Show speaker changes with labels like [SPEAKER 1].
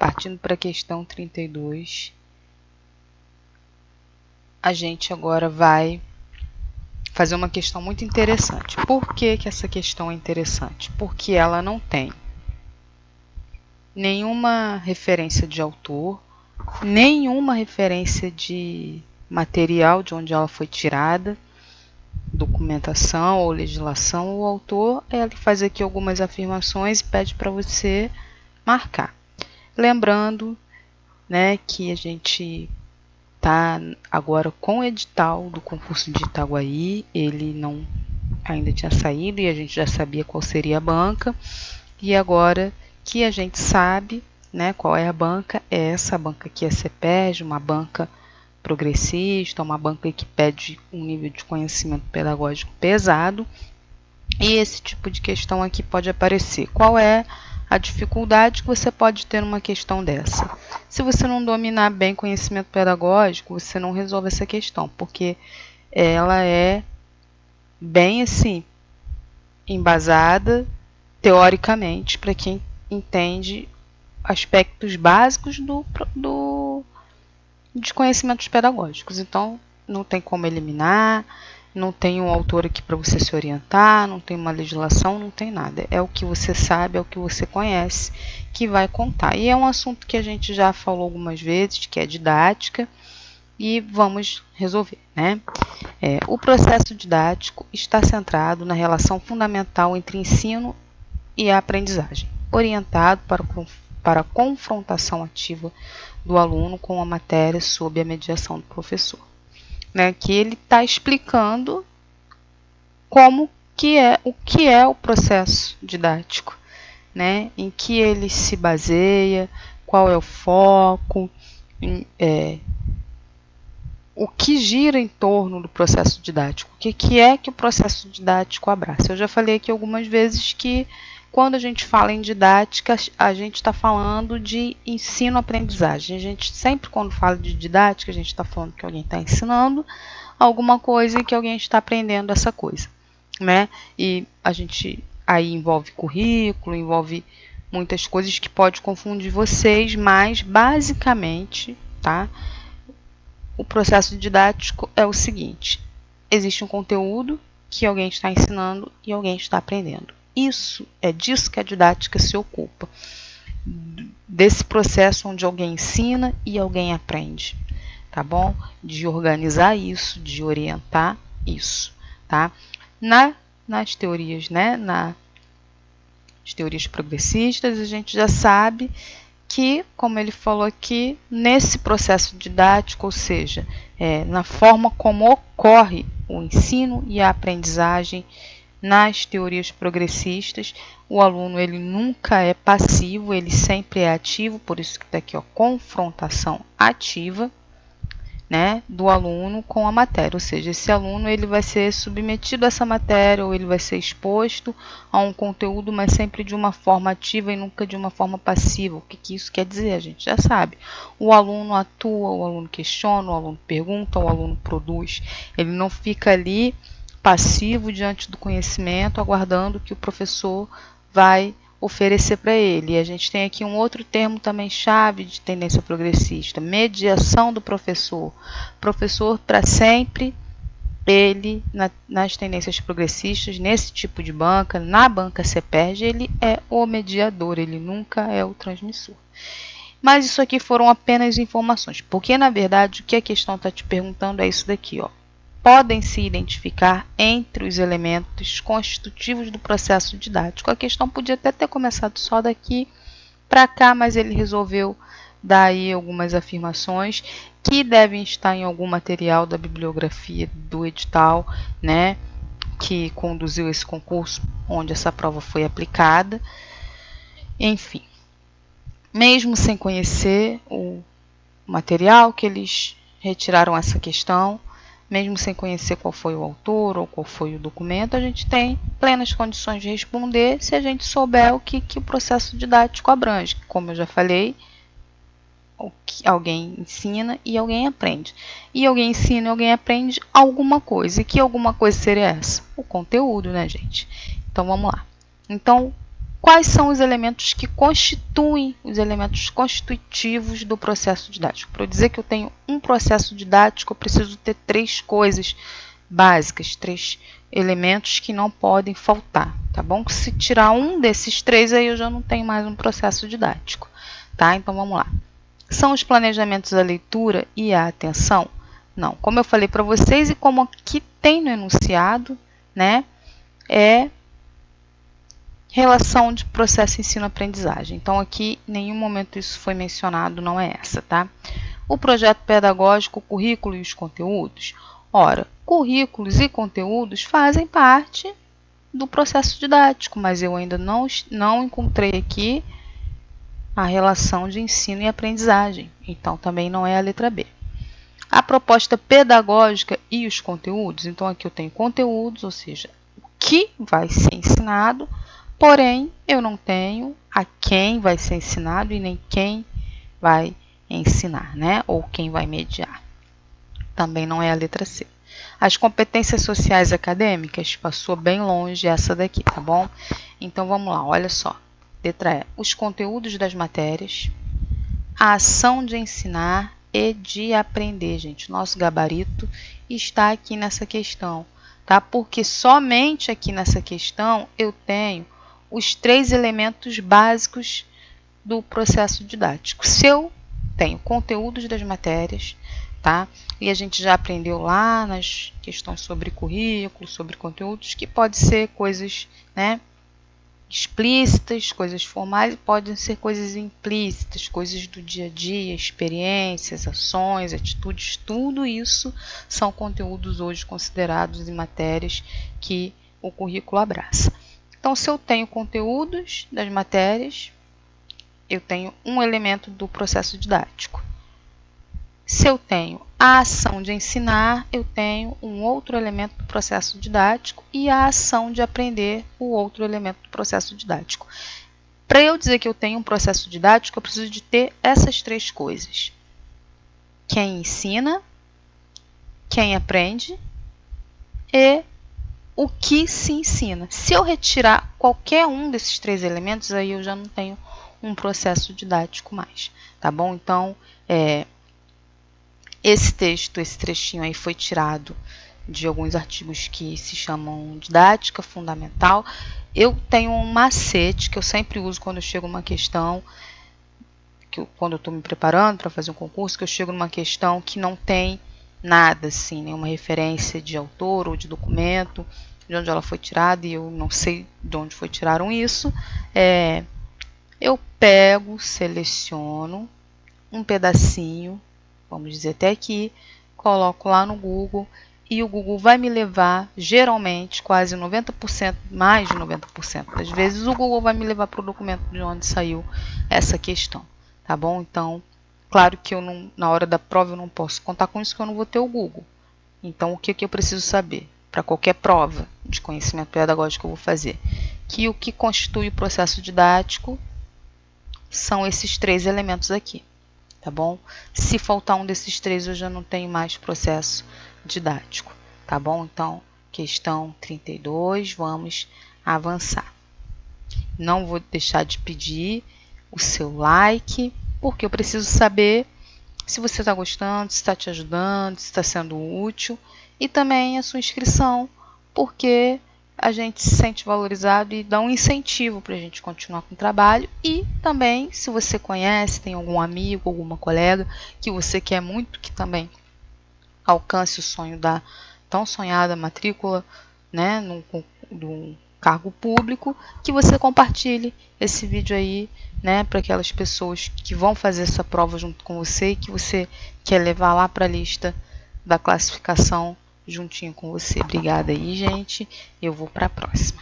[SPEAKER 1] partindo para a questão 32, a gente agora vai fazer uma questão muito interessante. Por que que essa questão é interessante? Porque ela não tem nenhuma referência de autor, nenhuma referência de material de onde ela foi tirada, documentação ou legislação. O autor, ele faz aqui algumas afirmações e pede para você marcar. Lembrando, né, que a gente está agora com o edital do concurso de Itaguaí, ele não ainda tinha saído e a gente já sabia qual seria a banca, e agora que a gente sabe, né, qual é a banca, é essa banca aqui, a CEPERJ, uma banca progressista, uma banca que pede um nível de conhecimento pedagógico pesado, e esse tipo de questão aqui pode aparecer. Qual é a dificuldade que você pode ter numa questão dessa? Se você não dominar bem conhecimento pedagógico, você não resolve essa questão, porque ela é bem assim, embasada teoricamente para quem entende aspectos básicos de conhecimentos pedagógicos. Então, não tem como eliminar, não tem um autor aqui para você se orientar, não tem uma legislação, não tem nada. É o que você sabe, é o que você conhece que vai contar. E é um assunto que a gente já falou algumas vezes, que é didática, e vamos resolver, né? O processo didático está centrado na relação fundamental entre ensino e a aprendizagem, orientado para a confrontação ativa do aluno com a matéria sob a mediação do professor. Né, que ele está explicando o que é o processo didático, né, em que ele se baseia, qual é o foco, o que gira em torno do processo didático, o que é que o processo didático abraça. Eu já falei aqui algumas vezes que quando a gente fala em didática, a gente está falando de ensino-aprendizagem. A gente sempre, quando fala de didática, a gente está falando que alguém está ensinando alguma coisa e que alguém está aprendendo essa coisa, né? E a gente aí envolve currículo, envolve muitas coisas que pode confundir vocês, mas basicamente, tá? O processo didático é o seguinte: existe um conteúdo que alguém está ensinando e alguém está aprendendo. Isso é disso que a didática se ocupa, desse processo onde alguém ensina e alguém aprende, tá bom? De organizar isso, de orientar isso, tá? Nas teorias, né? Nas teorias progressistas, a gente já sabe que, como ele falou aqui, nesse processo didático, ou seja, na forma como ocorre o ensino e a aprendizagem, nas teorias progressistas, o aluno ele nunca é passivo, ele sempre é ativo, por isso que está aqui, ó, confrontação ativa, né, do aluno com a matéria, ou seja, esse aluno ele vai ser submetido a essa matéria ou ele vai ser exposto a um conteúdo, mas sempre de uma forma ativa e nunca de uma forma passiva. O que isso quer dizer? A gente já sabe. O aluno atua, o aluno questiona, o aluno pergunta, o aluno produz. Ele não fica ali passivo diante do conhecimento, aguardando que o professor vai oferecer para ele. E a gente tem aqui um outro termo também chave de tendência progressista: mediação do professor. Professor, para sempre, ele, nas tendências progressistas, nesse tipo de banca, na banca CEPERJ, ele é o mediador, ele nunca é o transmissor. Mas isso aqui foram apenas informações, porque na verdade o que a questão está te perguntando é isso daqui, ó. Podem se identificar entre os elementos constitutivos do processo didático. A questão podia até ter começado só daqui para cá, mas ele resolveu dar aí algumas afirmações que devem estar em algum material da bibliografia do edital, né, que conduziu esse concurso, onde essa prova foi aplicada. Enfim, mesmo sem conhecer o material que eles retiraram essa questão, mesmo sem conhecer qual foi o autor ou qual foi o documento, a gente tem plenas condições de responder se a gente souber o que o processo didático abrange. Como eu já falei, o que alguém ensina e alguém aprende. E alguém ensina e alguém aprende alguma coisa. E que alguma coisa seria essa? O conteúdo, né, gente? Então, vamos lá. Então, quais são os elementos que constituem os elementos constitutivos do processo didático. Para eu dizer que eu tenho um processo didático, eu preciso ter 3 coisas básicas, 3 elementos que não podem faltar, tá bom? Se tirar um desses 3, aí eu já não tenho mais um processo didático, tá? Então vamos lá. São os planejamentos da leitura e a atenção? Não. Como eu falei para vocês e como aqui tem no enunciado, né? É relação de processo ensino-aprendizagem. Então, aqui, em nenhum momento isso foi mencionado, não é essa, tá? O projeto pedagógico, o currículo e os conteúdos. Ora, currículos e conteúdos fazem parte do processo didático, mas eu ainda não encontrei aqui a relação de ensino e aprendizagem. Então, também não é a letra B. A proposta pedagógica e os conteúdos. Então, aqui eu tenho conteúdos, ou seja, o que vai ser ensinado, porém, eu não tenho a quem vai ser ensinado e nem quem vai ensinar, né? Ou quem vai mediar. Também não é a letra C. As competências sociais acadêmicas, passou bem longe essa daqui, tá bom? Então, vamos lá, olha só. Letra E. Os conteúdos das matérias, a ação de ensinar e de aprender, gente. Nosso gabarito está aqui nessa questão, tá? Porque somente aqui nessa questão eu tenho os 3 elementos básicos do processo didático. Se eu tenho conteúdos das matérias, tá? E a gente já aprendeu lá nas questões sobre currículo, sobre conteúdos, que pode ser coisas, né, explícitas, coisas formais, podem ser coisas implícitas, coisas do dia a dia, experiências, ações, atitudes, tudo isso são conteúdos hoje considerados em matérias que o currículo abraça. Então, se eu tenho conteúdos das matérias, eu tenho um elemento do processo didático. Se eu tenho a ação de ensinar, eu tenho um outro elemento do processo didático e a ação de aprender, o outro elemento do processo didático. Para eu dizer que eu tenho um processo didático, eu preciso de ter essas 3 coisas. Quem ensina, quem aprende e o que se ensina. Se eu retirar qualquer um desses 3 elementos, aí eu já não tenho um processo didático mais, tá bom? Então, esse texto, esse trechinho aí foi tirado de alguns artigos que se chamam Didática Fundamental. Eu tenho um macete que eu sempre uso quando eu chego numa questão, quando eu estou me preparando para fazer um concurso, que eu chego numa questão que não tem nada, assim, nenhuma referência de autor ou de documento, de onde ela foi tirada, e eu não sei de onde foi tiraram isso. Eu pego, seleciono um pedacinho, vamos dizer até aqui, coloco lá no Google e o Google vai me levar, geralmente, quase 90%, mais de 90% das vezes, o Google vai me levar para o documento de onde saiu essa questão, tá bom? Então, claro que eu não, na hora da prova eu não posso contar com isso, que eu não vou ter o Google. Então, o que eu preciso saber? Para qualquer prova de conhecimento pedagógico que eu vou fazer, que o que constitui o processo didático são esses 3 elementos aqui. Tá bom? Se faltar um desses 3, eu já não tenho mais processo didático, tá bom? Então, questão 32, vamos avançar. Não vou deixar de pedir o seu like, porque eu preciso saber se você está gostando, se está te ajudando, se está sendo útil, e também a sua inscrição, porque a gente se sente valorizado e dá um incentivo para a gente continuar com o trabalho. E também, se você conhece, tem algum amigo, alguma colega que você quer muito que também alcance o sonho da tão sonhada matrícula, né, num cargo público, que você compartilhe esse vídeo aí, né, para aquelas pessoas que vão fazer essa prova junto com você e que você quer levar lá para a lista da classificação juntinho com você. Obrigada aí, gente. Eu vou para a próxima.